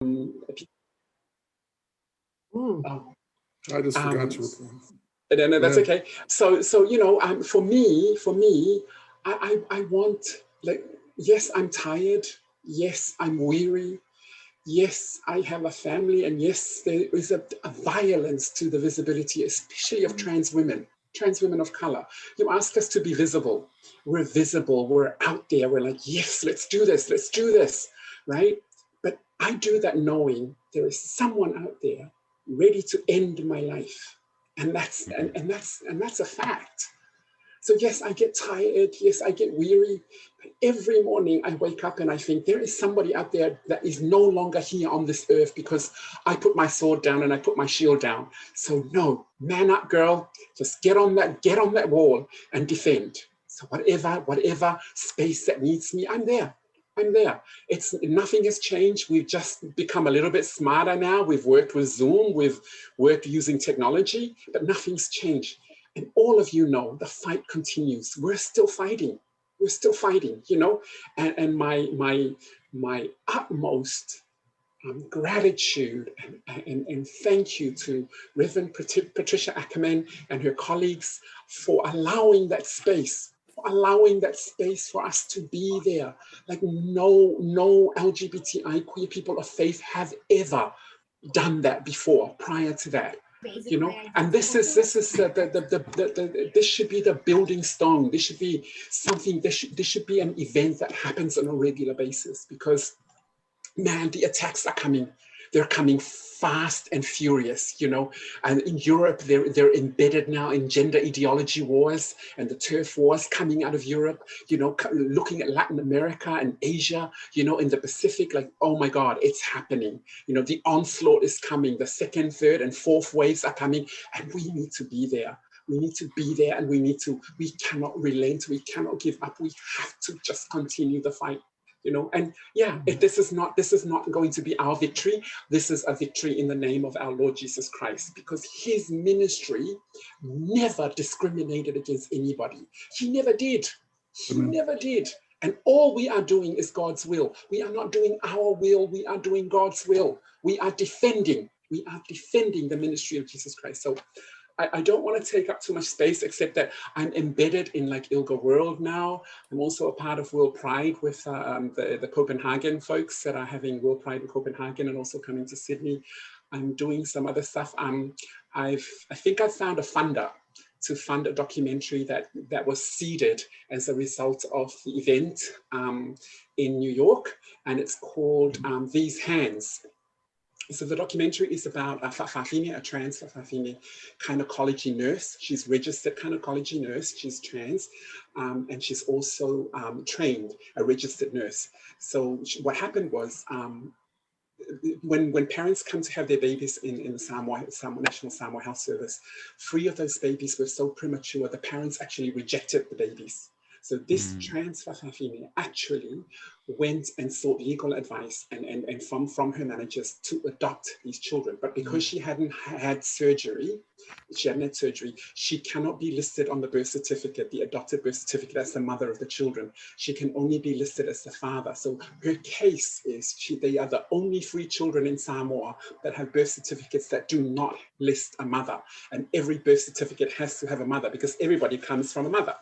Oh. I just forgot you. No, that's okay. So you know, for me, I want, like, yes, I'm tired. Yes, I'm weary. Yes, I have a family, and yes, there is a violence to the visibility, especially of trans women of color. You ask us to be visible. We're visible. We're out there. We're like, yes, let's do this, right? But I do that knowing there is someone out there ready to end my life, and that's a fact. So yes, I get tired. Yes, I get weary. But every morning I wake up and I think there is somebody out there that is no longer here on this earth because I put my sword down and I put my shield down. So no, man up, girl. Just get on that wall and defend. So whatever space that needs me, I'm there. Nothing has changed. We've just become a little bit smarter now. We've worked with Zoom. We've worked using technology, but nothing's changed. And all of you know the fight continues. We're still fighting. You know. And my utmost gratitude and thank you to Reverend Patricia Ackerman and her colleagues for allowing that space. For us to be there. Like no LGBTIQIA people of faith have ever done that before, prior to that. Basically, you know, and this should be the building stone. This should be something. This should be an event that happens on a regular basis, because, man, the attacks are coming. They're coming fast and furious, you know. And in Europe, they're embedded now in gender ideology wars and the turf wars coming out of Europe, you know, looking at Latin America and Asia, you know, in the Pacific, like, oh my God, it's happening. You know, the onslaught is coming. The second, third, and fourth waves are coming, and we need to be there. We need to be there, and we cannot relent. We cannot give up. We have to just continue the fight. You know, and yeah, this is not going to be our victory. This is a victory in the name of our Lord Jesus Christ, because his ministry never discriminated against anybody. He never did. And all we are doing is God's will. We are not doing our will. We are doing God's will. We are defending the ministry of Jesus Christ. So I don't want to take up too much space, except that I'm embedded in like ILGA World now. I'm also a part of World Pride with the Copenhagen folks that are having World Pride in Copenhagen and also coming to Sydney. I'm doing some other stuff. I think I found a funder to fund a documentary that was seeded as a result of the event in New York, and it's called These Hands. So the documentary is about Fafafine, a trans Fafafine gynecology nurse. She's registered gynecology nurse, she's trans, and she's also trained, a registered nurse. So what happened was, when parents come to have their babies in the Samoa National Samoa Health Service, 3 of those babies were so premature, the parents actually rejected the babies. So this trans Fafafine actually went and sought legal advice and from her managers to adopt these children. But because she hadn't had surgery, she cannot be listed on the birth certificate, the adopted birth certificate, as the mother of the children. She can only be listed as the father. So her case is they are the only 3 children in Samoa that have birth certificates that do not list a mother. And every birth certificate has to have a mother, because everybody comes from a mother.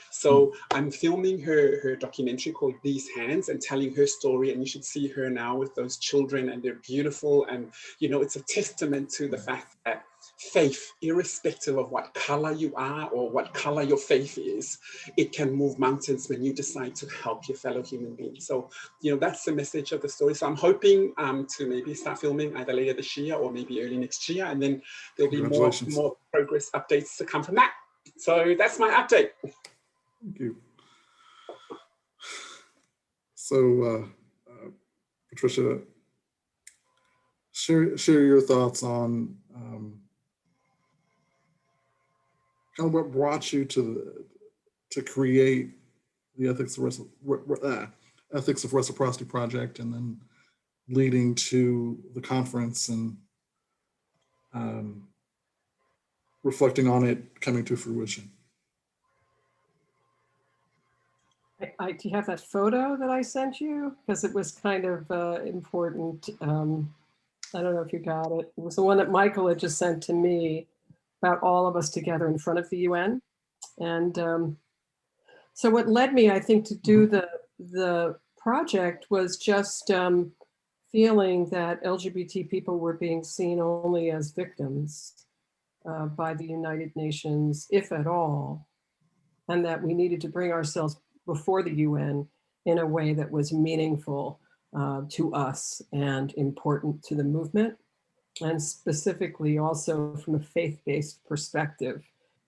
So I'm filming her documentary called These Hands and telling her story, and you should see her now with those children, and they're beautiful. And, you know, it's a testament to the fact that faith, irrespective of what color you are or what color your faith is, it can move mountains when you decide to help your fellow human beings. So, you know, that's the message of the story. So I'm hoping to maybe start filming either later this year or maybe early next year, and then there'll be more progress updates to come from that. So that's my update. Thank you. So, Patricia, share your thoughts on kind of what brought you to create the Ethics of Reciprocity project, and then leading to the conference and reflecting on it coming to fruition. Do you have that photo that I sent you? Because it was kind of important. I don't know if you got it. It was the one that Michael had just sent to me about all of us together in front of the UN. And so what led me, I think, to do the project was just feeling that LGBT people were being seen only as victims by the United Nations, if at all, and that we needed to bring ourselves before the UN in a way that was meaningful to us and important to the movement, and specifically also from a faith-based perspective,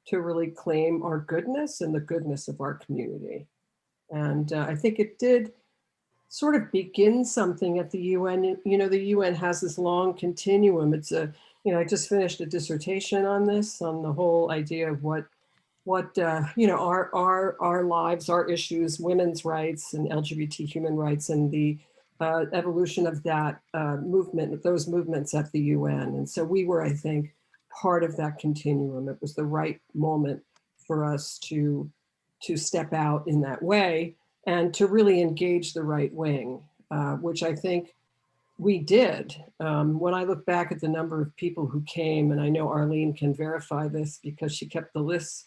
to really claim our goodness and the goodness of our community. And I think it did sort of begin something at the UN. You know, the UN has this long continuum. It's a, you know, I just finished a dissertation on this, on the whole idea of what you know, our lives, our issues, women's rights and LGBT human rights, and the evolution of that movement, those movements at the UN. And so we were, I think, part of that continuum. It was the right moment for us to step out in that way and to really engage the right wing, which I think we did. When I look back at the number of people who came, and I know Arlene can verify this because she kept the lists,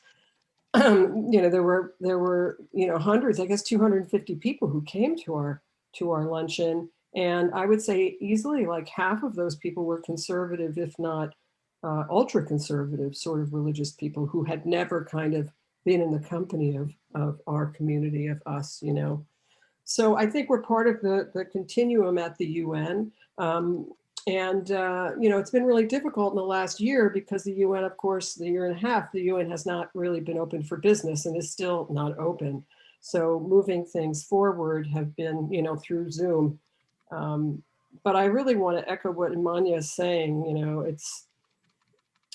you know, there were, you know, hundreds, I guess 250 people who came to our luncheon. And I would say easily like half of those people were conservative, if not ultra conservative sort of religious people who had never kind of been in the company of our community, of us, you know. So I think we're part of the continuum at the UN. You know, it's been really difficult in the last year because the UN, of course, the year and a half, the UN has not really been open for business and is still not open. So moving things forward have been, you know, through Zoom. But I really want to echo what Imanya is saying. You know, it's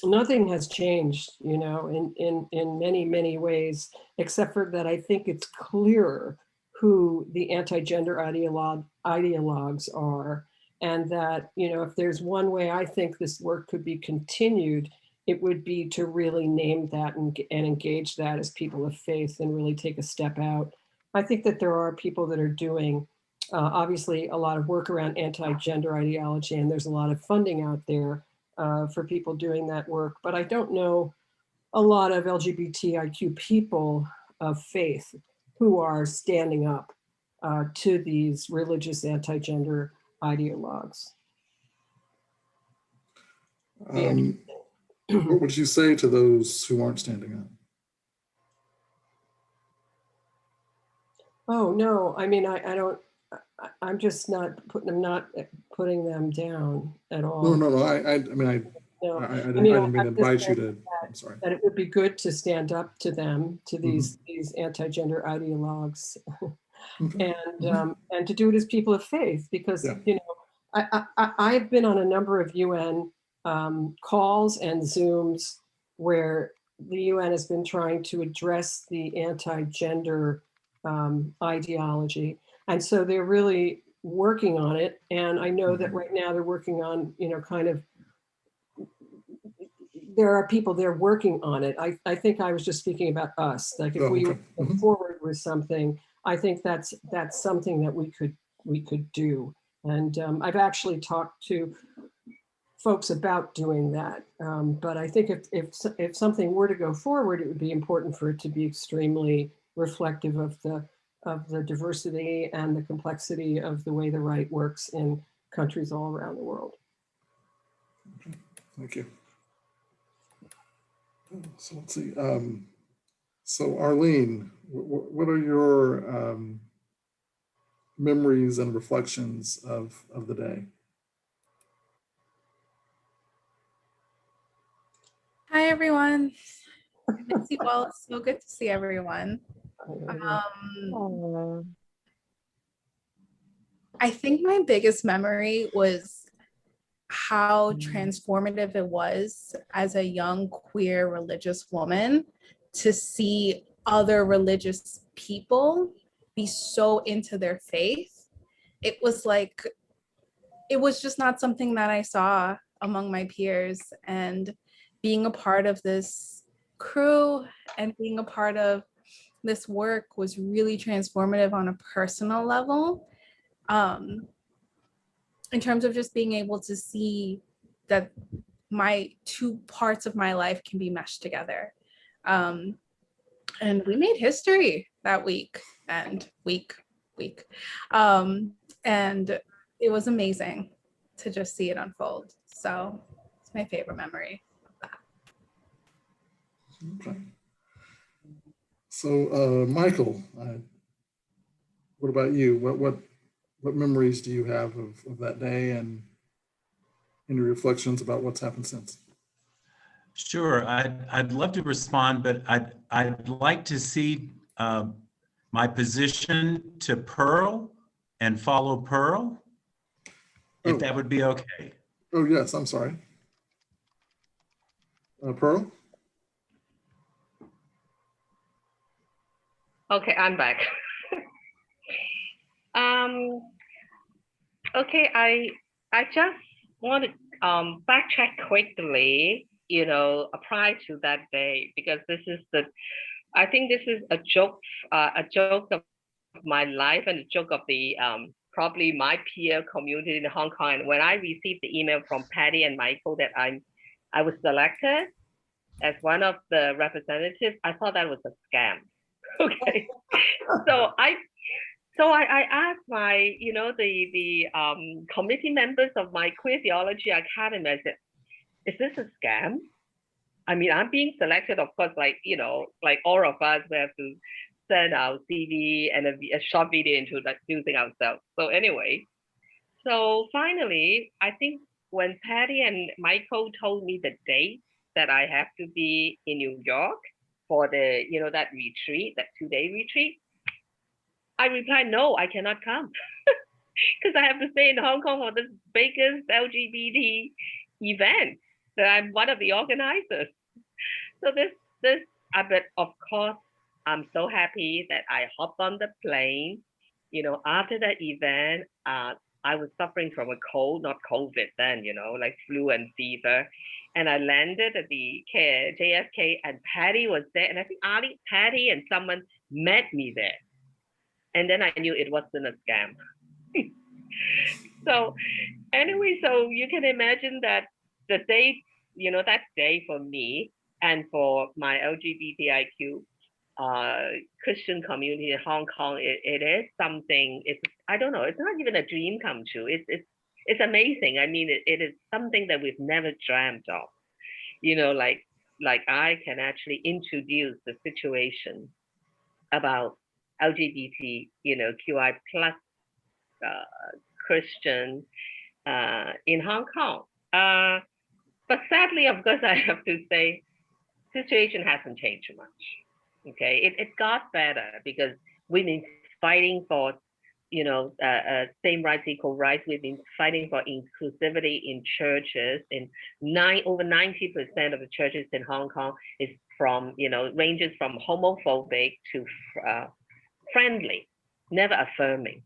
nothing has changed, you know, in many, many ways, except for that I think it's clearer who the anti-gender ideologues are. And that, you know, if there's one way I think this work could be continued, it would be to really name that and engage that as people of faith and really take a step out. I think that there are people that are doing obviously a lot of work around anti-gender ideology, and there's a lot of funding out there for people doing that work. But I don't know a lot of LGBTIQ people of faith who are standing up to these religious anti-gender ideologues. What would you say to those who aren't standing up? Oh no, I mean, I don't. I'm just not putting them down at all. No. I mean, No. I didn't mean to invite you to. I'm sorry. That it would be good to stand up to them, to these anti-gender ideologues, and to do it as people of faith, because you know, I've been on a number of UN calls and Zooms where the UN has been trying to address the anti-gender ideology, and so they're really working on it. And I know that right now they're working on, you know, kind of, there are people there working on it. I think I was just speaking about us. Like if we were forward with something, I think that's something that we could do. And I've actually talked to folks about doing that. But I think if something were to go forward, it would be important for it to be extremely reflective of the diversity and the complexity of the way the right works in countries all around the world. Thank you. So let's see. So Arlene, what are your memories and reflections of the day? Hi, everyone. I miss you all. It's so good to see everyone. I think my biggest memory was how transformative it was as a young queer religious woman to see other religious people be so into their faith. It was like, it was just not something that I saw among my peers, and being a part of this crew and being a part of this work was really transformative on a personal level, in terms of just being able to see that my two parts of my life can be meshed together. And we made history that week. And it was amazing to just see it unfold. So it's my favorite memory of that. Okay. So, Michael, what about you? What memories do you have of that day and any reflections about what's happened since? Sure, I'd love to respond, but I'd like to see my position to Pearl and follow Pearl, if that would be okay. Oh, yes, I'm sorry. Pearl? Okay, I'm back. Okay, I just want to backtrack quickly, prior to that day, because I think this is a joke of my life and a joke of the probably my peer community in Hong Kong. And when I received the email from Patty and Michael that I was selected as one of the representatives, I thought that was a scam. Okay, so I asked my, the committee members of my Queer Theology Academy. I said, "Is this a scam? I mean, I'm being selected, of course, like all of us, we have to send our CV and a short video introducing ourselves." So anyway, so finally, I think when Patty and Michael told me the date that I have to be in New York for the, that retreat, that 2-day retreat, I replied, no, I cannot come because I have to stay in Hong Kong for this biggest LGBT event that I'm one of the organizers. So but of course, I'm so happy that I hopped on the plane. After that event, I was suffering from a cold, not COVID then, like flu and fever. And I landed at the JFK and Patty was there. And I think Patty and someone met me there. And then I knew it wasn't a scam. So anyway, so you can imagine that the day, that day for me and for my LGBTIQ Christian community in Hong Kong, it is something, I don't know, it's not even a dream come true. It's amazing. I mean, it is something that we've never dreamt of, like I can actually introduce the situation about LGBT, QI plus Christian in Hong Kong. But sadly, of course, I have to say, situation hasn't changed much. Okay, it got better because we've been fighting for, same rights, equal rights. We've been fighting for inclusivity in churches. In over 90% of the churches in Hong Kong is from, ranges from homophobic to friendly, never affirming.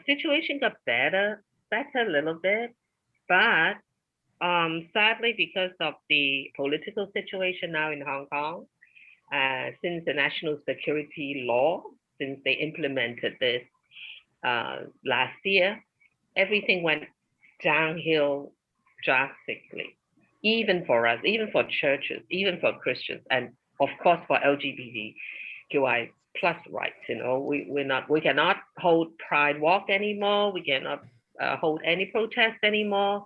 Situation got better a little bit, but sadly, because of the political situation now in Hong Kong, since the national security law, since they implemented this last year, everything went downhill drastically, even for us, even for churches, even for Christians, and of course for LGBTQI plus rights. We cannot hold Pride Walk anymore. We cannot hold any protest anymore.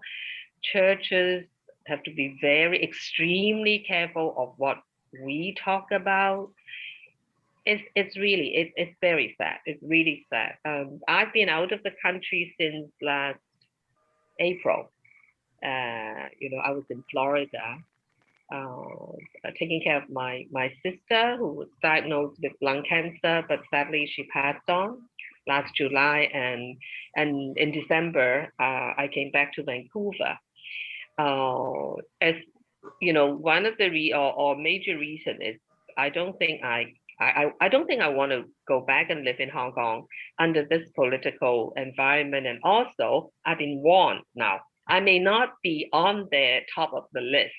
Churches have to be extremely careful of what we talk about. It's very sad. It's really sad. I've been out of the country since last April. I was in Florida, taking care of my sister who was diagnosed with lung cancer, but sadly she passed on last July. And in December, I came back to Vancouver. As one of the major reason is I don't think I want to go back and live in Hong Kong under this political environment. And also, I've been warned now. I may not be on the top of the list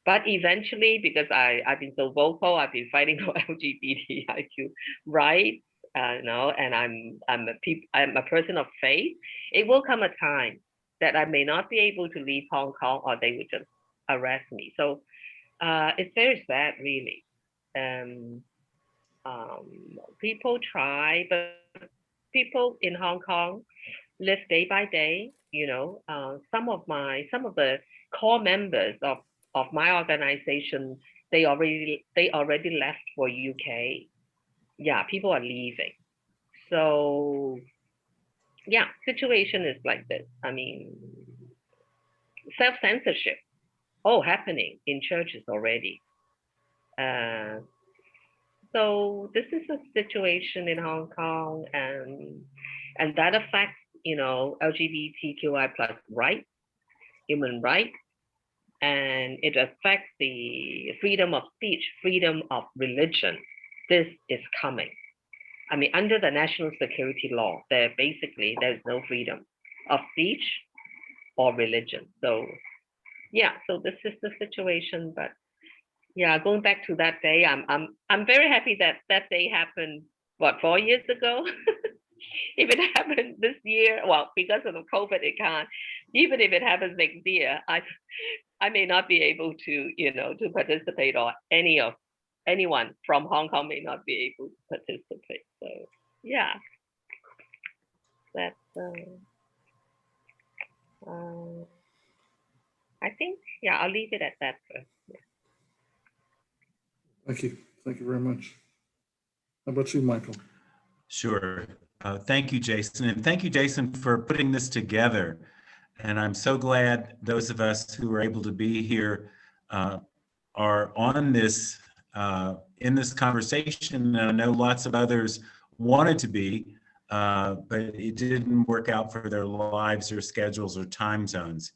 But eventually, because I've been so vocal, I've been fighting for LGBTIQ rights, and I'm a person of faith. It will come a time that I may not be able to leave Hong Kong, or they would just arrest me. So it's very sad, really. People try, but people in Hong Kong live day by day. Some of the core members of my organization, they already left for UK. Yeah, people are leaving. So yeah, situation is like this. I mean, self-censorship, happening in churches already. So this is a situation in Hong Kong, and that affects, LGBTQI plus rights, human rights, and it affects the freedom of speech, freedom of religion. This is coming. I mean, under the national security law, there's no freedom of speech or religion. So yeah, so this is the situation. But yeah, going back to that day, I'm very happy that that day happened, 4 years ago. If it happened this year, well, because of the COVID, it can't. Even if it happens next year, I may not be able to, to participate, or anyone from Hong Kong may not be able to participate. So yeah, that's I think, yeah, I'll leave it at that first. Yeah. Thank you very much. How about you, Michael? Sure. Thank you, Jason. And thank you, Jason, for putting this together. And I'm so glad those of us who are able to be here are on this, in this conversation. And I know lots of others wanted to be, but it didn't work out for their lives or schedules or time zones.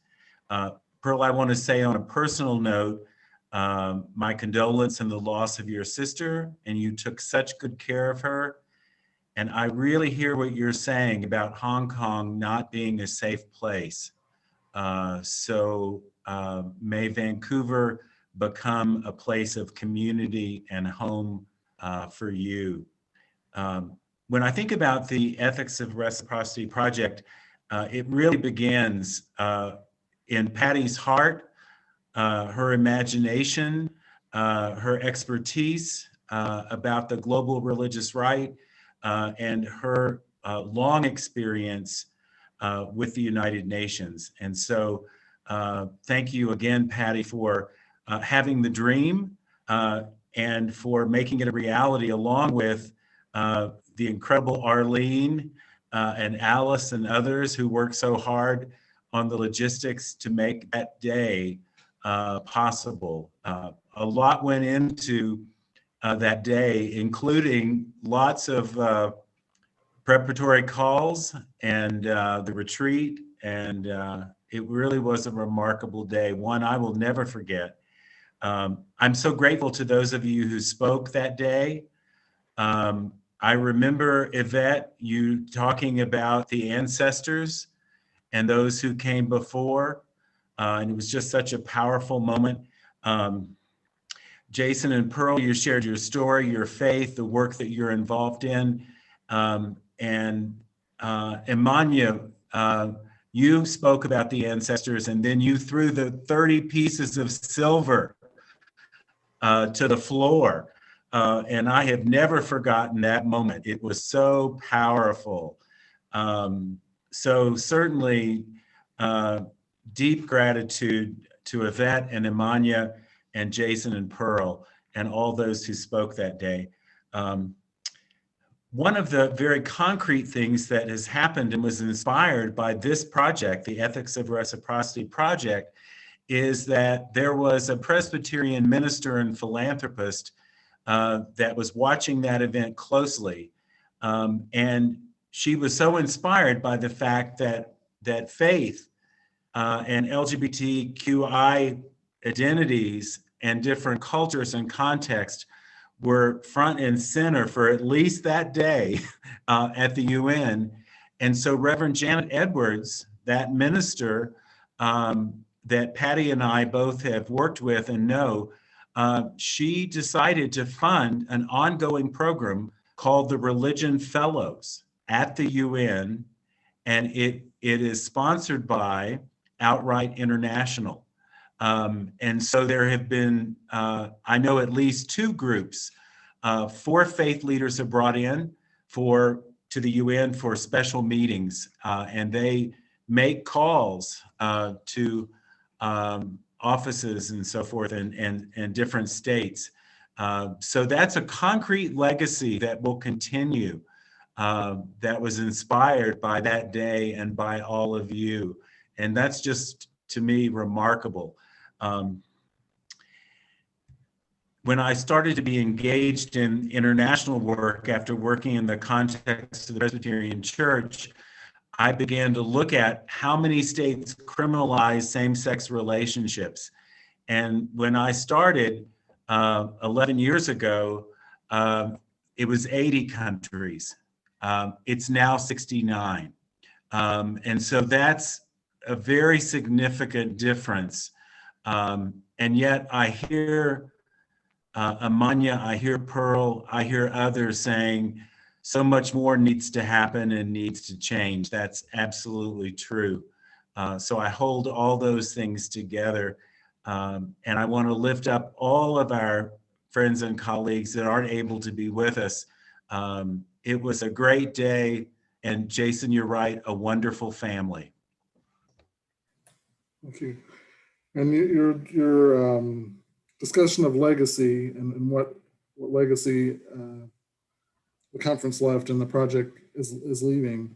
Pearl, I want to say on a personal note, my condolence in the loss of your sister, and you took such good care of her. And I really hear what you're saying about Hong Kong not being a safe place. So may Vancouver become a place of community and home for you. When I think about the Ethics of Reciprocity project, it really begins in Patty's heart, her imagination, her expertise about the global religious right, and her long experience with the United Nations. And so thank you again, Patty, for having the dream and for making it a reality, along with the incredible Arlene and Alice and others who worked so hard on the logistics to make that day possible. A lot went into that day, including lots of preparatory calls and the retreat. And it really was a remarkable day, one I will never forget. I'm so grateful to those of you who spoke that day. I remember, Yvette, you talking about the ancestors and those who came before. And it was just such a powerful moment. Jason and Pearl, you shared your story, your faith, the work that you're involved in. And Emanya, you spoke about the ancestors, and then you threw the 30 pieces of silver to the floor. And I have never forgotten that moment. It was so powerful. So certainly deep gratitude to Yvette and Emanya and Jason and Pearl and all those who spoke that day. One of the very concrete things that has happened and was inspired by this project, the Ethics of Reciprocity project, is that there was a Presbyterian minister and philanthropist that was watching that event closely. And she was so inspired by the fact that faith and LGBTQI identities and different cultures and contexts were front and center for at least that day at the UN. And so Reverend Janet Edwards, that minister, that Patty and I both have worked with and know, she decided to fund an ongoing program called the Religion Fellows at the UN, and it is sponsored by Outright International. And so there have been, I know at least 2 groups, 4 faith leaders have brought in to the UN for special meetings, and they make calls to offices and so forth and different states. So that's a concrete legacy that will continue, that was inspired by that day and by all of you. And that's just, to me, remarkable. When I started to be engaged in international work after working in the context of the Presbyterian Church, I began to look at how many states criminalize same-sex relationships. And when I started 11 years ago, it was 80 countries. It's now 69. And so that's a very significant difference. And yet I hear Amanya, I hear Pearl, I hear others saying so much more needs to happen and needs to change. That's absolutely true. So I hold all those things together. And I want to lift up all of our friends and colleagues that aren't able to be with us. It was a great day. And Jason, you're right, a wonderful family. Thank you. And your discussion of legacy and what legacy the conference left and the project is leaving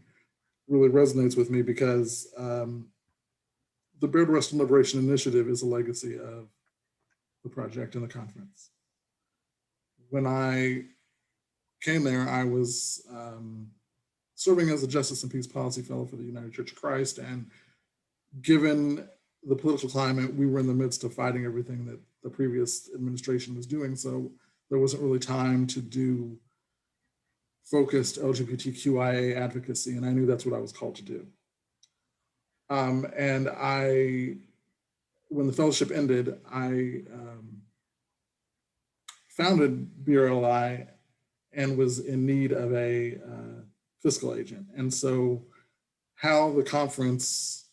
really resonates with me, because the Beard Western Liberation Initiative is a legacy of the project and the conference. When I came there, I was serving as a Justice and Peace Policy Fellow for the United Church of Christ, and given the political climate, we were in the midst of fighting everything that the previous administration was doing, so there wasn't really time to do focused LGBTQIA advocacy, and I knew that's what I was called to do. And when the fellowship ended, I founded BRLI and was in need of a fiscal agent. And so how the conference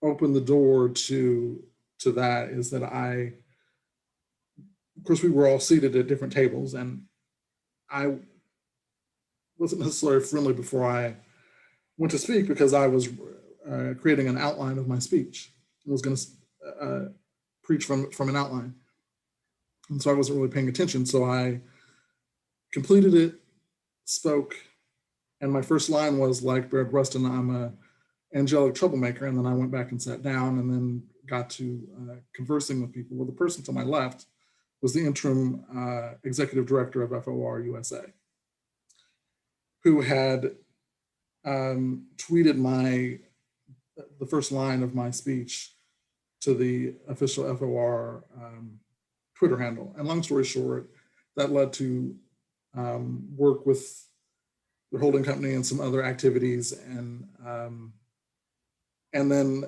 opened the door to that is that of course, we were all seated at different tables, and I wasn't necessarily friendly before I went to speak, because I was creating an outline of my speech. I was going to preach from an outline. And so I wasn't really paying attention. So I completed it, spoke, and my first line was, like Baird Rustin, I'm a angelic troublemaker. And then I went back and sat down and then got to conversing with people. Well, the person to my left was the interim executive director of FOR USA, who had tweeted the first line of my speech to the official FOR Twitter handle. And long story short, that led to work with the holding company and some other activities, and then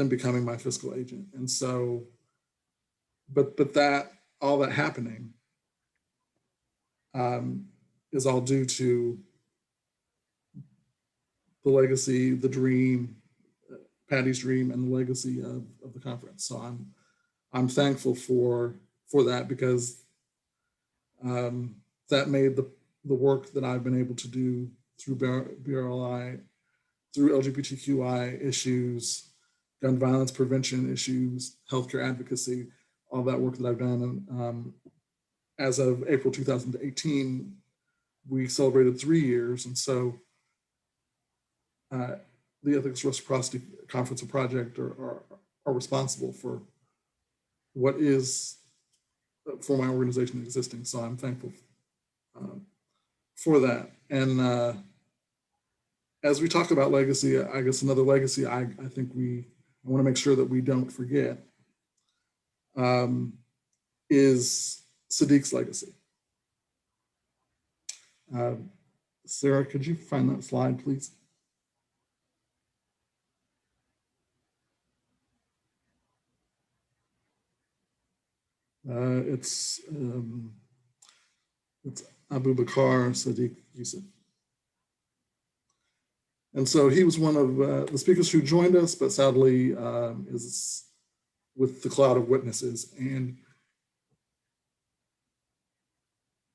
becoming my fiscal agent. And so, but that all that happening is all due to the legacy, the dream, Patty's dream, and the legacy of the conference. So I'm thankful for that, because that made the work that I've been able to do through BRLI, through LGBTQI issues, gun violence prevention issues, healthcare advocacy, all that work that I've done. And as of April 2018, we celebrated 3 years. And so the Ethics Reciprocity Conference and Project are responsible for what is, for my organization existing. So I'm thankful for that. And as we talk about legacy, I guess another legacy I think I want to make sure that we don't forget is Sadiq's legacy. Sarah, could you find that slide, please? It's Abubakar, Sadiq, Yussif. And so he was one of the speakers who joined us, but sadly is with the cloud of witnesses. And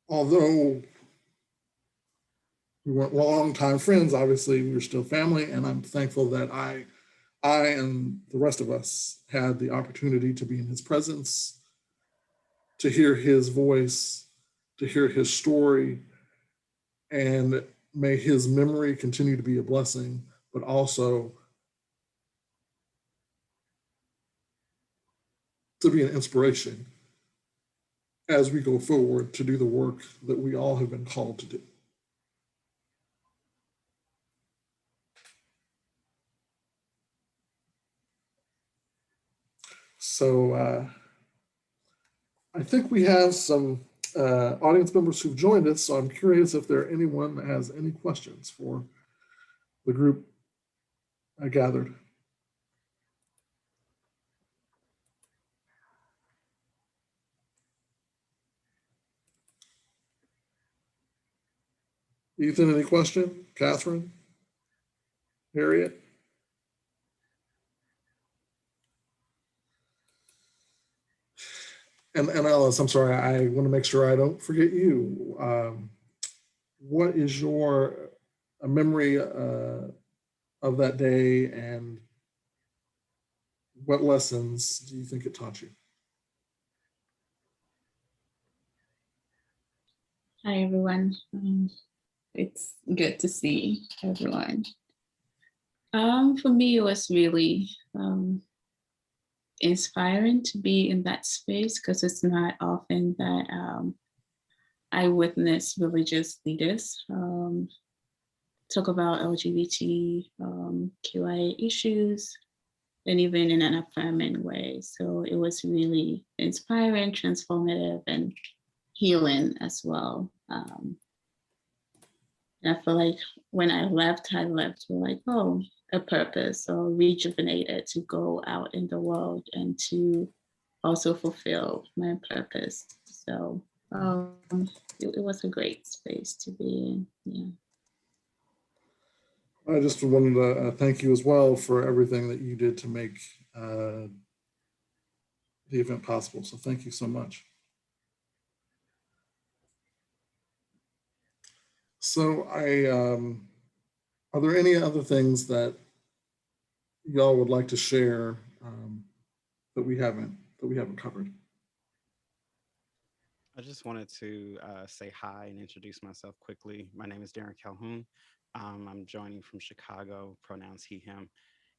although we weren't longtime friends, obviously we were still family, and I'm thankful that I and the rest of us had the opportunity to be in his presence, to hear his voice, to hear his story, and may his memory continue to be a blessing, but also to be an inspiration as we go forward to do the work that we all have been called to do. So I think we have some audience members who've joined us, so I'm curious if there anyone that has any questions for the group gathered. Ethan, any question? Catherine? Harriet? And Alice, I'm sorry, I want to make sure I don't forget you. What is your memory of that day, and what lessons do you think it taught you? Hi, everyone. It's good to see everyone. For me, it was really inspiring to be in that space, because it's not often that I witness religious leaders talk about LGBTQIA issues, and even in an affirming way. So it was really inspiring, transformative, and healing as well. And I feel like when I left with like, oh, a purpose, or rejuvenated to go out in the world and to also fulfill my purpose. So it was a great space to be in. Yeah. I just wanted to thank you as well for everything that you did to make the event possible. So thank you so much. So are there any other things that y'all would like to share that we haven't covered? I just wanted to say hi and introduce myself quickly. My name is Darren Calhoun. I'm joining from Chicago, pronouns he, him.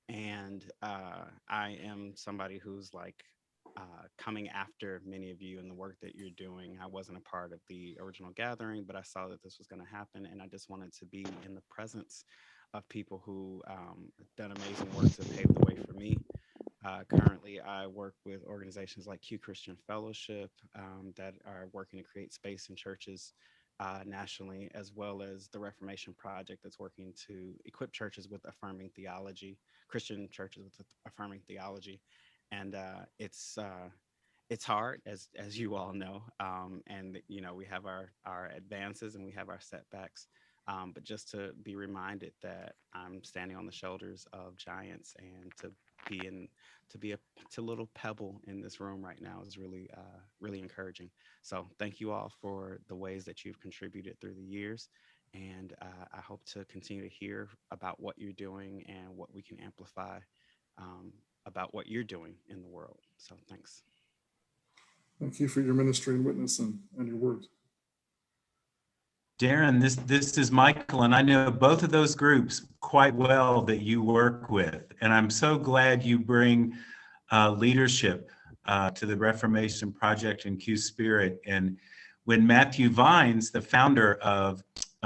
And I am somebody who's like coming after many of you in the work that you're doing. I wasn't a part of the original gathering, but I saw that this was going to happen. And I just wanted to be in the presence of people who done amazing work to pave the way for me. Currently, I work with organizations like Q Christian Fellowship that are working to create space in churches nationally, as well as the Reformation Project that's working to equip churches with affirming theology, Christian churches with affirming theology. And it's hard, as you all know, and you know, we have our advances and we have our setbacks. But just to be reminded that I'm standing on the shoulders of giants, and to be a little pebble in this room right now is really really encouraging. So thank you all for the ways that you've contributed through the years, and I hope to continue to hear about what you're doing and what we can amplify about what you're doing in the world. So thanks. Thank you for your ministry and witness and your work. Darren, this is Michael, and I know both of those groups quite well that you work with, and I'm so glad you bring leadership to the Reformation Project and Q Spirit. And when Matthew Vines, the founder of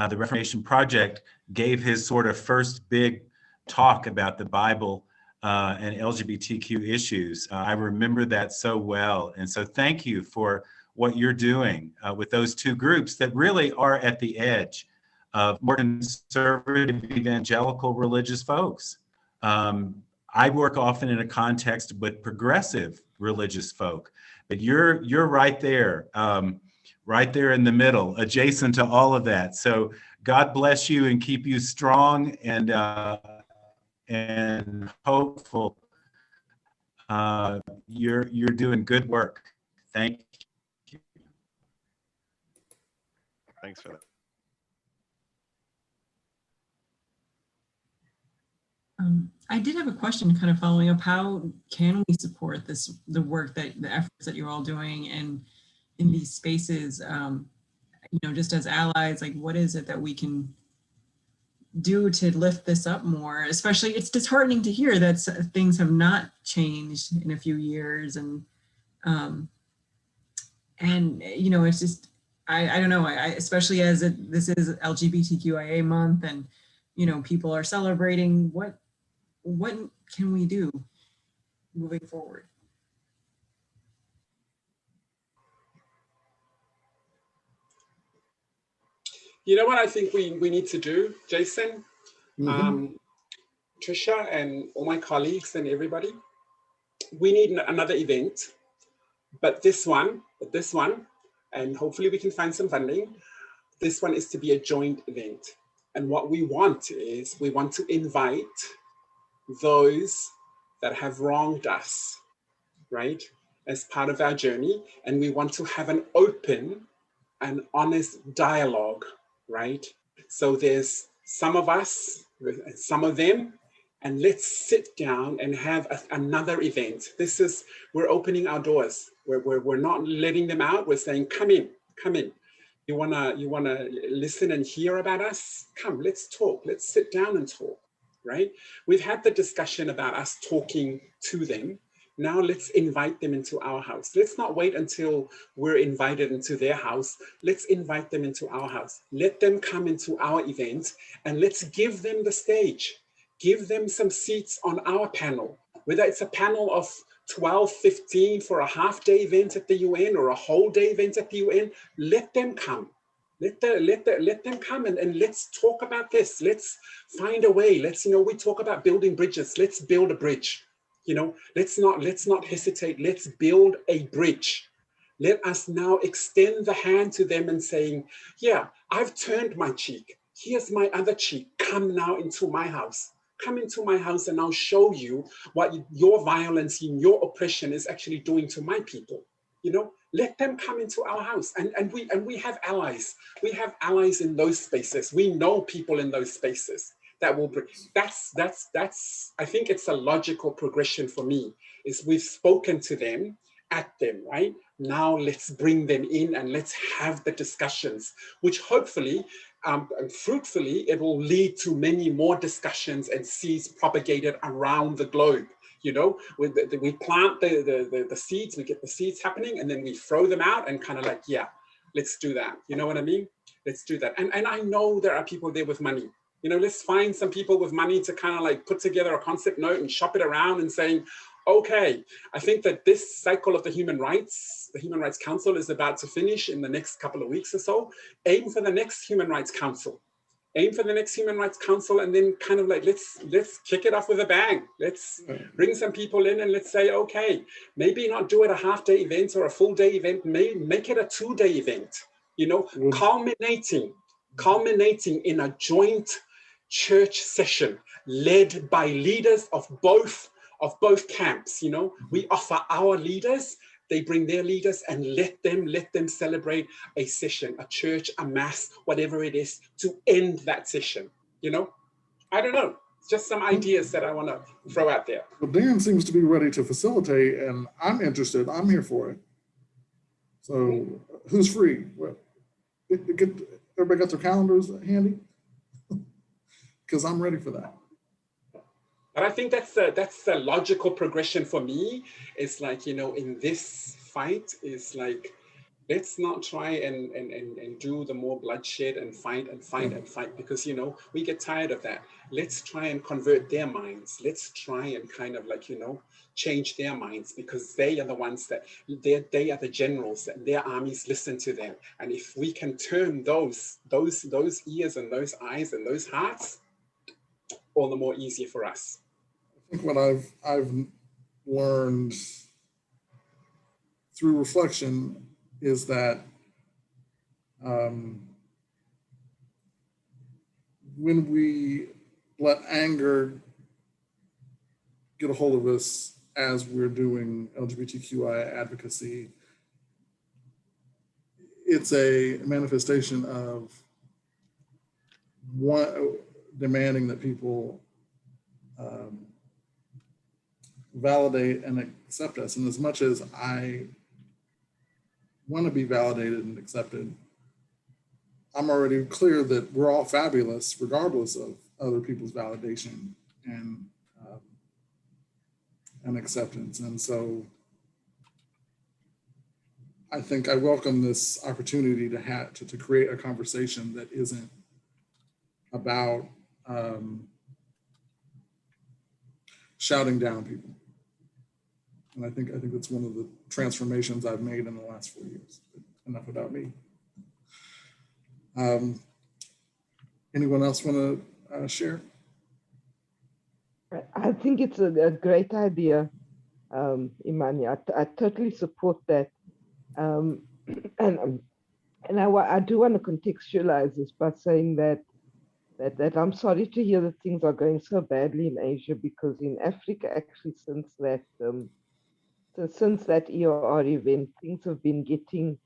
the Reformation Project, gave his sort of first big talk about the Bible and LGBTQ issues, I remember that so well. And so thank you for what you're doing with those two groups that really are at the edge of more conservative evangelical religious folks. I work often in a context with progressive religious folk, but you're right there in the middle, adjacent to all of that. So God bless you and keep you strong and hopeful. You're doing good work. Thank you. Thanks for that. I did have a question kind of following up. How can we support the work the efforts that you're all doing and in these spaces, just as allies, like what is it that we can do to lift this up more? Especially, it's disheartening to hear that things have not changed in a few years. And it's just, I don't know, especially as this is LGBTQIA month and, people are celebrating, what can we do moving forward? You know what I think we need to do, Jason, Mhm. Trisha, and all my colleagues and everybody? We need another event, but this one, and hopefully we can find some funding. This one is to be a joint event. And what we want is we want to invite those that have wronged us, right, as part of our journey. And we want to have an open and honest dialogue, right? So there's some of us, some of them, and let's sit down and have another event. We're opening our doors. We're not letting them out. We're saying, come in. You wanna listen and hear about us? Come, let's talk. Let's sit down and talk, right? We've had the discussion about us talking to them. Now let's invite them into our house. Let's not wait until we're invited into their house. Let's invite them into our house. Let them come into our event and let's give them the stage. Give them some seats on our panel, whether it's a panel of 12, 15 for a half-day event at the UN or a whole day event at the UN. Let them come. Let them come and let's talk about this. Let's find a way. We talk about building bridges. Let's build a bridge. Let's not hesitate. Let's build a bridge. Let us now extend the hand to them and saying, yeah, I've turned my cheek. Here's my other cheek. Come now into my house. Come into my house and I'll show you what your violence and your oppression is actually doing to my people. Let them come into our house. And we have allies. We have allies in those spaces. We know people in those spaces that will bring. That's I think it's a logical progression for me, is we've spoken to them, at them, right? Now let's bring them in and let's have the discussions, which hopefully and fruitfully, it will lead to many more discussions and seeds propagated around the globe. We plant the seeds, we get the seeds happening, and then we throw them out and kind of like, yeah, let's do that. You know what I mean? Let's do that. And I know there are people there with money. Let's find some people with money to kind of like put together a concept note and shop it around and saying, okay, I think that this cycle of the Human Rights Council is about to finish in the next couple of weeks or so. Aim for the next Human Rights Council. Aim for the next Human Rights Council, and then kind of like, let's kick it off with a bang. Let's bring some people in and let's say, okay, maybe not do it a half-day event or a full-day event, make it a 2-day event, culminating in a joint church session led by leaders of both camps. We offer our leaders, they bring their leaders, and let them celebrate a session, a church, a mass, whatever it is, to end that session. I don't know, just some ideas that I want to throw out there. Well, Dan seems to be ready to facilitate, and I'm interested. I'm here for it. So who's free? Well, everybody got their calendars handy? Because I'm ready for that. But I think that's the logical progression for me. It's like, in this fight, is like, let's not try and do the more bloodshed and fight, because, we get tired of that. Let's try and convert their minds. Let's try and kind of like, change their minds, because they are the ones that, they are the generals, and their armies listen to them. And if we can turn those ears and those eyes and those hearts, all the more easier for us. think what I've learned through reflection is that when we let anger get a hold of us as we're doing LGBTQIA advocacy, it's a manifestation of one demanding that people validate and accept us. And as much as I want to be validated and accepted, I'm already clear that we're all fabulous regardless of other people's validation and acceptance. And so I think I welcome this opportunity to create a conversation that isn't about shouting down people. And I think that's one of the transformations I've made in the last 4 years. But enough about me. Anyone else want to share? I think it's a great idea, Imani. I totally support that. And I do want to contextualize this by saying that I'm sorry to hear that things are going so badly in Asia, because in Africa, actually, since that EOR event, things have been getting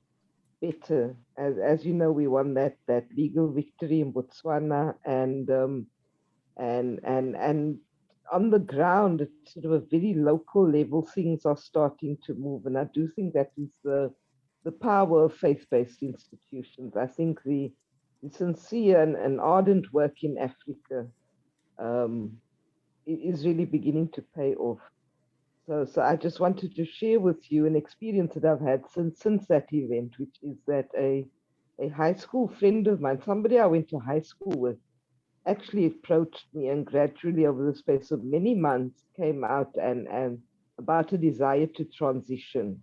better. As you know, we won that legal victory in Botswana, and on the ground, at sort of a very local level, things are starting to move. And I do think that is the power of faith-based institutions. I think the sincere and ardent work in Africa is really beginning to pay off. So I just wanted to share with you an experience that I've had since that event, which is that a high school friend of mine, somebody I went to high school with, actually approached me, and gradually over the space of many months came out and about a desire to transition,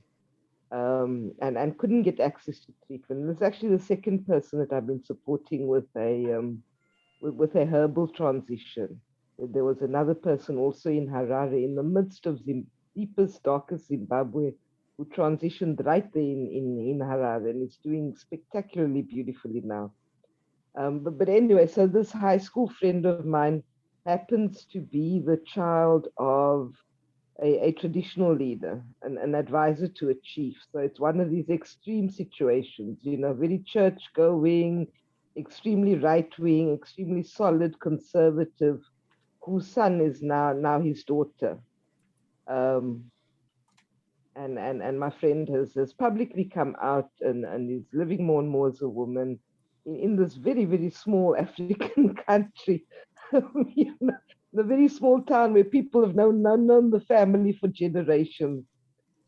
and couldn't get access to treatment. And it's actually the second person that I've been supporting with a herbal transition. There was another person also in Harare, in the midst of deepest, darkest Zimbabwe, who transitioned right there in Harare, and is doing spectacularly beautifully now. But anyway, so this high school friend of mine happens to be the child of a traditional leader, an advisor to a chief. So it's one of these extreme situations, very church going, extremely right wing, extremely solid conservative, whose son is now his daughter. And my friend has publicly come out and is living more and more as a woman in this very, very small African country, the very small town where people have known the family for generations.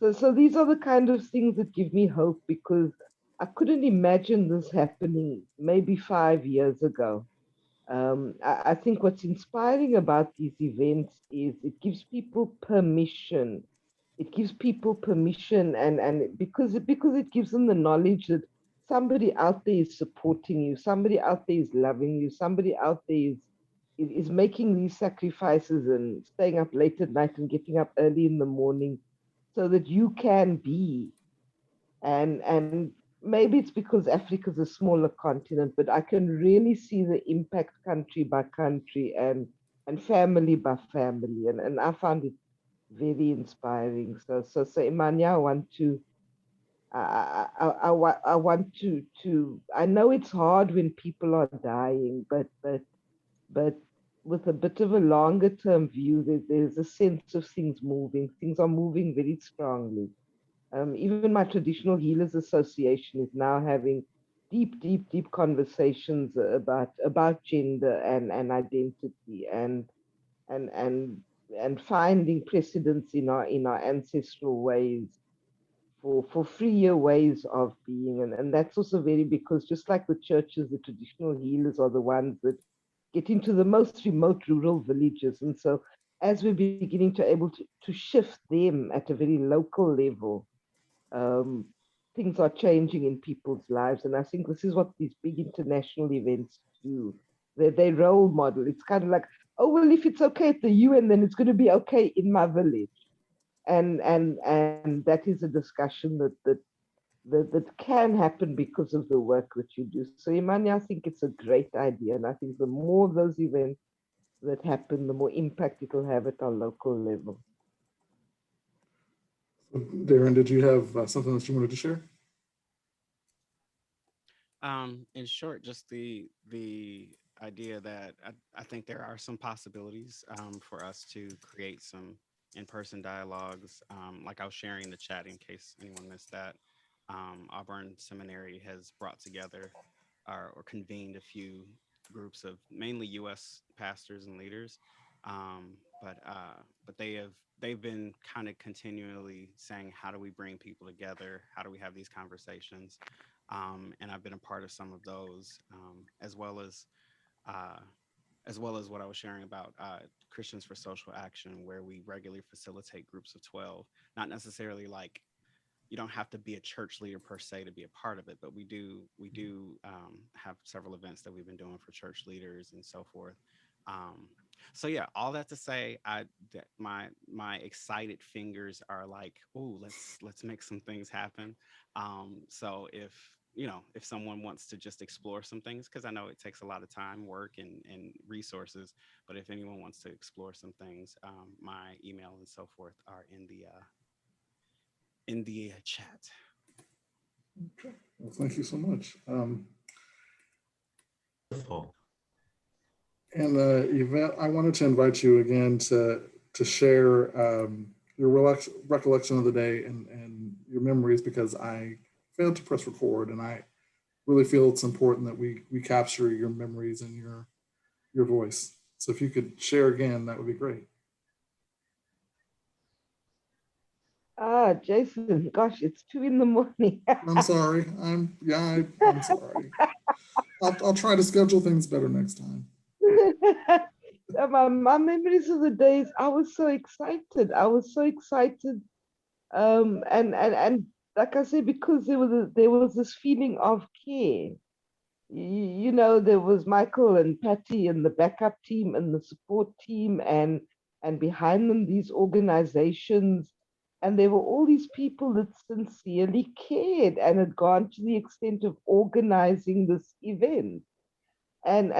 So these are the kind of things that give me hope, because I couldn't imagine this happening maybe 5 years ago. I think what's inspiring about these events is it gives people permission. It gives people permission, and because it gives them the knowledge that somebody out there is supporting you, somebody out there is loving you, somebody out there is making these sacrifices and staying up late at night and getting up early in the morning so that you can be. And maybe it's because Africa is a smaller continent, but I can really see the impact country by country and family by family, and I found it very inspiring. So Imania, I want to. I know it's hard when people are dying, but with a bit of a longer term view, there's a sense of things moving. Things are moving very strongly. Even my Traditional Healers Association is now having deep conversations about gender and identity, and finding precedents in our ancestral ways for freer ways of being. And that's also very, because just like the churches, the traditional healers are the ones that get into the most remote rural villages. And so as we're beginning to able to shift them at a very local level, things are changing in people's lives. And I think this is what these big international events do. They role model. It's kind of like oh, well, if it's okay at the UN, then it's going to be okay in my village. And that is a discussion that can happen because of the work that you do. So Imani, I think it's a great idea. And I think the more of those events that happen, the more impact it will have at our local level. Darren, did you have something that you wanted to share? In short, just the idea that I think there are some possibilities for us to create some in-person dialogues. Like I was sharing in the chat in case anyone missed that. Auburn Seminary has brought together or convened a few groups of mainly U.S. pastors and leaders, but they've been kind of continually saying, how do we bring people together? How do we have these conversations? And I've been a part of some of those, as well as what I was sharing about Christians for Social Action, where we regularly facilitate groups of 12, not necessarily like you don't have to be a church leader per se to be a part of it, but we do have several events that we've been doing for church leaders and so forth. So yeah, all that to say, my excited fingers are like, oh, let's make some things happen. So if someone wants to just explore some things, because I know it takes a lot of time, work, and resources, but if anyone wants to explore some things, my email and so forth are in the chat. Okay. Well, thank you so much. Wonderful. And Yvette, I wanted to invite you again to share your recollection of the day and your memories, because I failed to press record, and I really feel it's important that we capture your memories and your voice. So if you could share again, that would be great. Jason, gosh, it's 2 in the morning. I'm sorry. I'm sorry. I'll try to schedule things better next time. My memories of the days, I was so excited. And like I said, because there was this feeling of care. There was Michael and Patty and the backup team and the support team, and behind them these organizations, and there were all these people that sincerely cared and had gone to the extent of organizing this event, and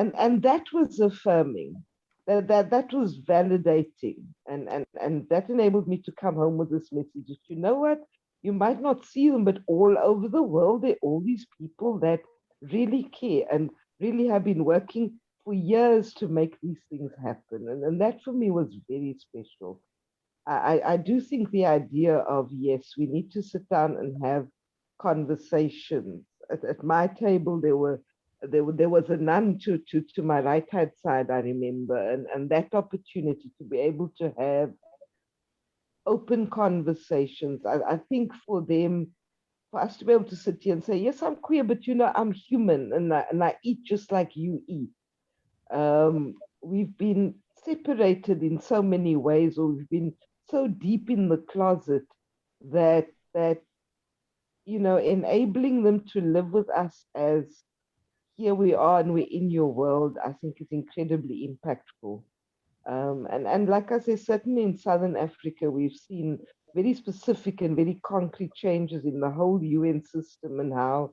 that was affirming. That was validating, and that enabled me to come home with this message that, you know what, you might not see them, but all over the world there are all these people that really care and really have been working for years to make these things happen, and that for me was very special. I do think the idea of, yes, we need to sit down and have conversations. At my table, there was a nun to my right hand side, I remember, and that opportunity to be able to have open conversations. I think for us to be able to sit here and say, yes, I'm queer, but I'm human, and I eat just like you eat. We've been separated in so many ways, or we've been so deep in the closet that enabling them to live with us as, here we are and we're in your world, I think is incredibly impactful. And like I say, certainly in Southern Africa, we've seen very specific and very concrete changes in the whole UN system, and how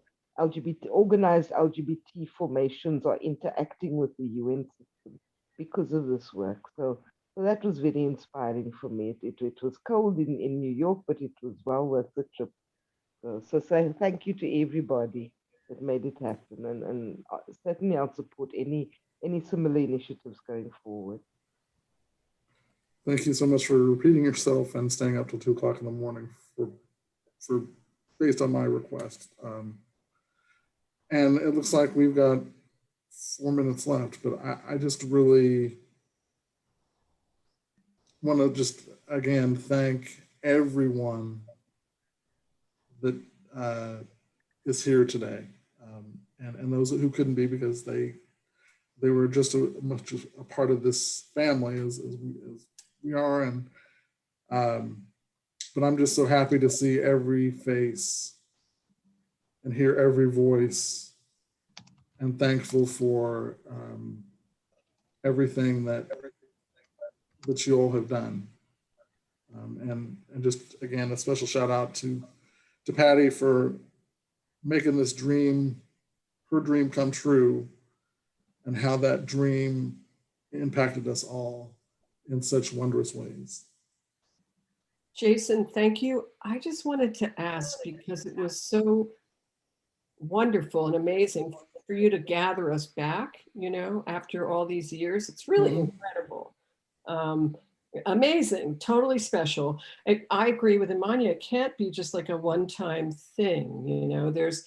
organized LGBT formations are interacting with the UN system because of this work. So that was very inspiring for me. It was cold in New York, but it was well worth the trip. So thank you to everybody that made it happen, and certainly I'll support any similar initiatives going forward. Thank you so much for repeating yourself and staying up till 2 o'clock in the morning for based on my request. And it looks like we've got 4 minutes left, but I just really want to just again thank everyone that is here today, and those who couldn't be because they were just much a part of this family as we are, and but I'm just so happy to see every face and hear every voice, and thankful for everything that that you all have done. And just, again, a special shout out to Patty for making this dream, her dream, come true, and how that dream impacted us all in such wondrous ways. Jason, thank you. I just wanted to ask, because it was so wonderful and amazing for you to gather us back, you know, after all these years. It's really incredible. Amazing, totally special. I agree with Imania. It can't be just like a one-time thing, you know. There's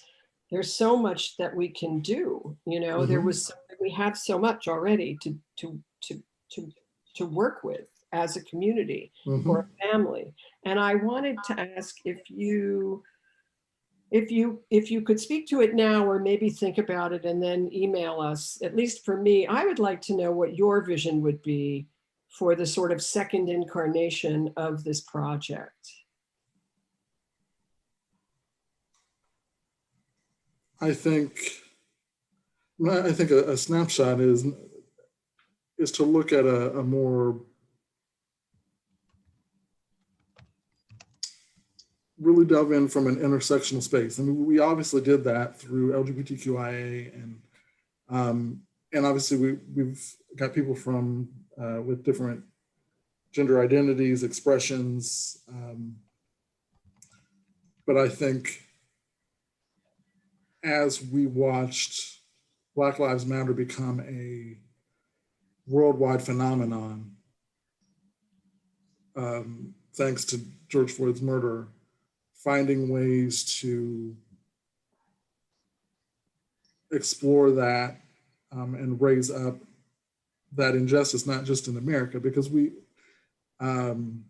so much that we can do, you know. We have so much already to work with as a community or a family. And I wanted to ask if you could speak to it now, or maybe think about it and then email us. At least for me, I would like to know what your vision would be for the sort of second incarnation of this project. I think a snapshot is to look at a more really delve in from an intersectional space. I mean, we obviously did that through LGBTQIA, and obviously we've got people from with different gender identities, expressions, but I think as we watched Black Lives Matter become a worldwide phenomenon, thanks to George Floyd's murder, finding ways to explore that and raise up that injustice, not just in America, because we obviously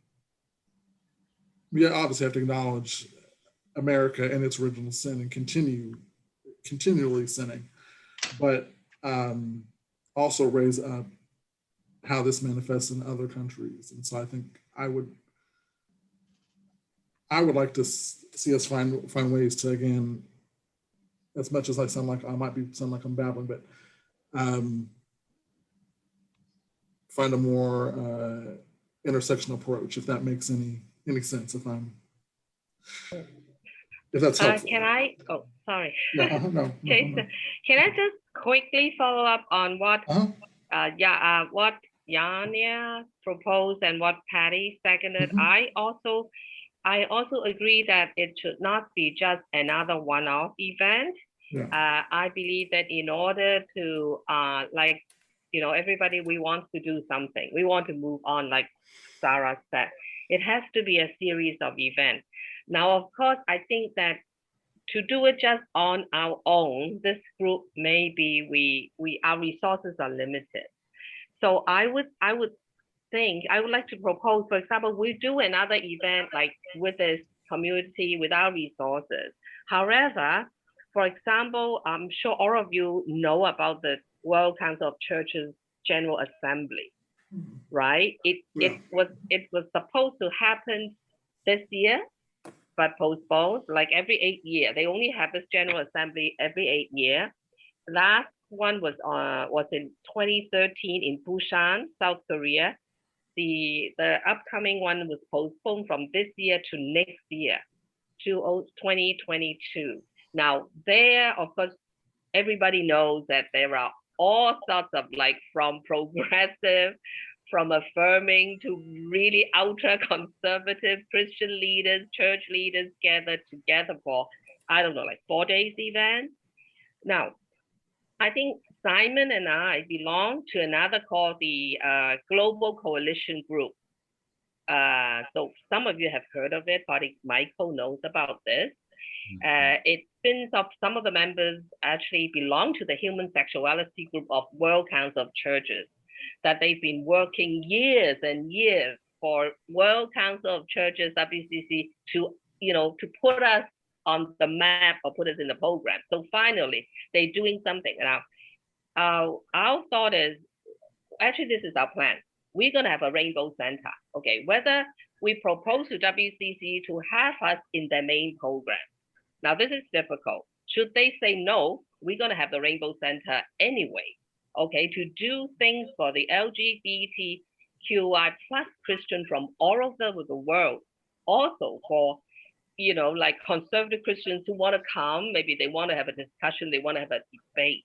have to acknowledge America and its original sin and continually sinning, but also raise up how this manifests in other countries. And so I think I would like to see us find ways to, again, as much as I sound like I'm babbling, but find a more intersectional approach, if that makes any sense, if that's helpful. Can I? Oh, sorry. No, Jason, can I just quickly follow up on what what Yania proposed and what Patty seconded? I also agree that it should not be just another one-off event. I believe that in order to everybody, we want to do something. We want to move on, like Sarah said. It has to be a series of events. Now, of course, I think that to do it just on our own, this group, maybe our resources are limited. So I would like to propose, for example, we do another event like with this community, with our resources. However, for example, I'm sure all of you know about the World Council of Churches General Assembly, right? It was supposed to happen this year, but postponed, like every 8 years. They only have this General Assembly every 8 years. Last one was in 2013 in Busan, South Korea. The upcoming one was postponed from this year to next year, to 2022. Now there, of course, everybody knows that there are all sorts of, like, from progressive, from affirming to really ultra-conservative Christian leaders, church leaders gathered together for, I don't know, like 4 days event. Now, I think Simon and I belong to another called the Global Coalition Group. So some of you have heard of it, but Michael knows about this. It spins off, some of the members actually belong to the Human Sexuality Group of World Council of Churches, that they've been working years and years for World Council of Churches, WCC, to put us on the map or put us in the program. So finally, they're doing something. Now, our thought is, actually, this is our plan. We're going to have a Rainbow Center. Okay, whether we propose to WCC to have us in their main program. Now, this is difficult. Should they say no, we're going to have the Rainbow Center anyway, okay, to do things for the LGBT LGBTQI plus Christian from all over the world, also for, you know, like conservative Christians who want to come, maybe they want to have a discussion, they want to have a debate.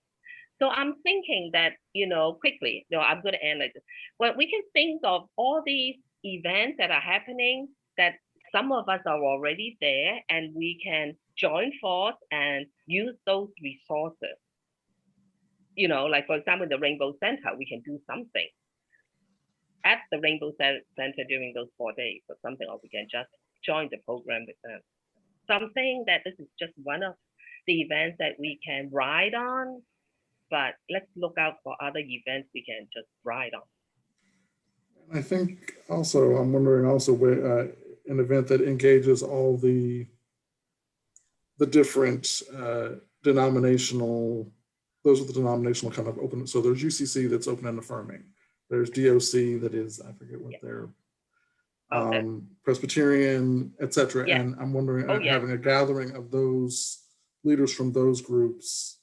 So I'm thinking that, you know, quickly, you know, I'm going to end like this. Well, we can think of all these events that are happening, that some of us are already there, and we can join force and use those resources. You know, like for example, the Rainbow Center, we can do something at the Rainbow Center during those 4 days or something, or we can just join the program with them. Something that this is just one of the events that we can ride on, but let's look out for other events we can just ride on. I think also, I'm wondering also an event that engages all the different denominational, those are the denominational kind of open. So there's UCC that's open and affirming. There's DOC that is, I forget what they're, Presbyterian, etc. Yeah. And I'm wondering, Oh, yeah. having a gathering of those leaders from those groups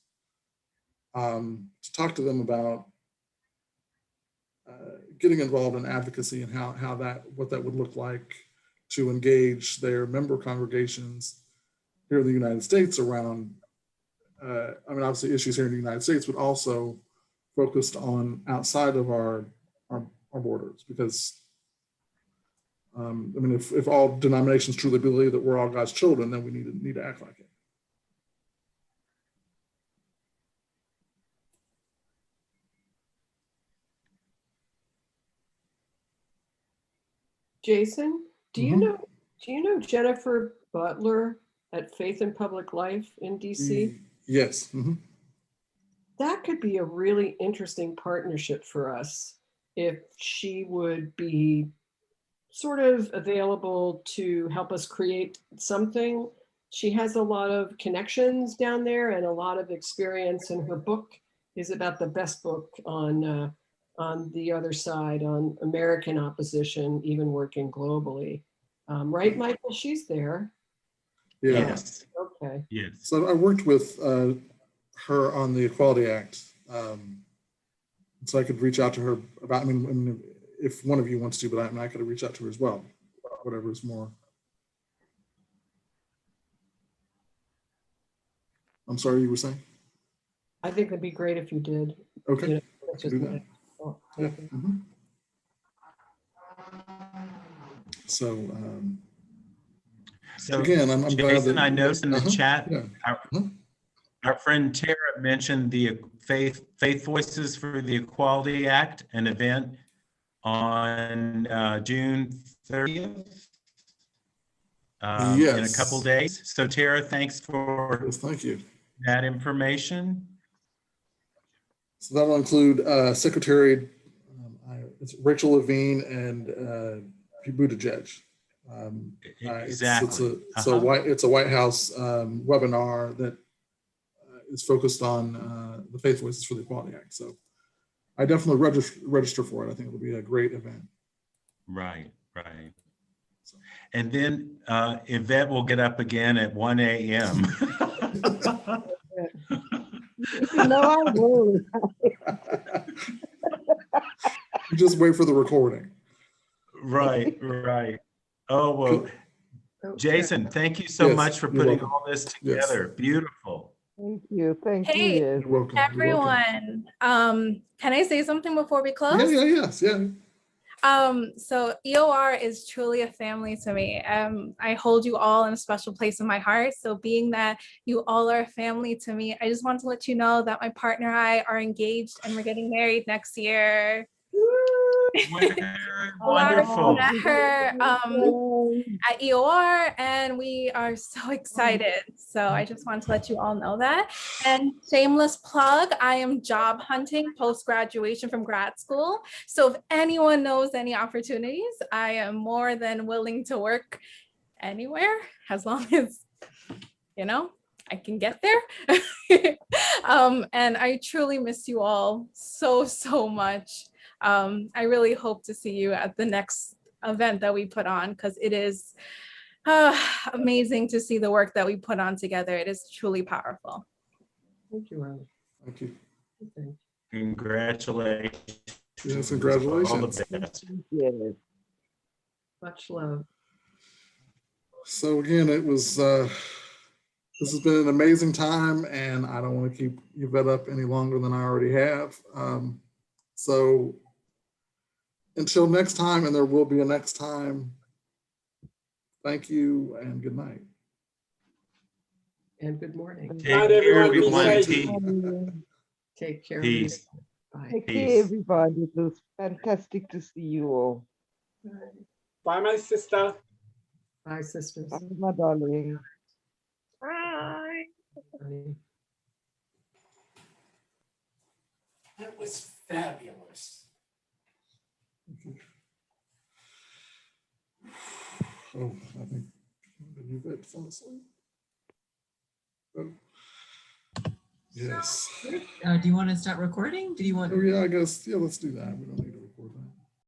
to talk to them about getting involved in advocacy and what that would look like to engage their member congregations here in the United States around, I mean, obviously issues here in the United States, but also focused on outside of our borders, because I mean, if all denominations truly believe that we're all God's children, then we need to act like it. Jason, do you know Jennifer Butler at Faith and Public Life in DC? Yes. That could be a really interesting partnership for us if she would be sort of available to help us create something. She has a lot of connections down there and a lot of experience, and her book is about the best book on the other side, on American opposition, even working globally. Right, Michael? She's there. Yeah. Yes. Okay. Yes. So I worked with her on the Equality Act. So I could reach out to her about, I mean, if one of you wants to, but I could reach out to her as well, whatever is more. I'm sorry, you were saying? I think it'd be great if you did. Okay. You know, that's just Do that. Yeah. So, So again, I'm glad Jason, that, I noticed in the chat, yeah. our friend Tara mentioned the Faith Voices for the Equality Act, an event on June 30th. Yes. In a couple days. So Tara, thanks for thank you. that information. So that'll include Secretary it's Rachel Levine and Pete Buttigieg. Exactly. It's a White House webinar that is focused on the Faith Voices for the Equality Act. So I definitely register for it. I think it'll be a great event. Right. So. And then Yvette will get up again at 1 a.m. No, I won't. Just wait for the recording. Right. Oh, well, Jason, thank you so much for putting all this together. Yes. Beautiful. Thank you. Thank you. Hey, You're welcome. Everyone. Can I say something before we close? Yes. So EOR is truly a family to me. I hold you all in a special place in my heart. So being that you all are a family to me, I just want to let you know that my partner and I are engaged and we're getting married next year. Wonderful. Met her at EOR and we are so excited. So I just want to let you all know that. And shameless plug, I am job hunting post-graduation from grad school. So if anyone knows any opportunities, I am more than willing to work anywhere as long as, you know, I can get there. And I truly miss you all so much. I really hope to see you at the next event that we put on, because it is amazing to see the work that we put on together. It is truly powerful. Thank you, Riley. Thank you. Congratulations. Yes, All congratulations. the best. Yes. Much love. So again, it was, this has been an amazing time, and I don't want to keep Yvette up any longer than I already have. So until next time, and there will be a next time, thank you and good night. And good morning. Take Night, care, everyone. Be everyone. safe. Take care. Peace. Bye. Take care, Peace. everybody. It was fantastic to see you all. Bye, my sister. Bye, sisters. Bye, my darling. Bye. Bye. That was fabulous. Oh, I think, did Yvette fall asleep? Oh. Yes. Do you want to start recording? Do you want? Oh, yeah, I guess, yeah, let's do that. We don't need to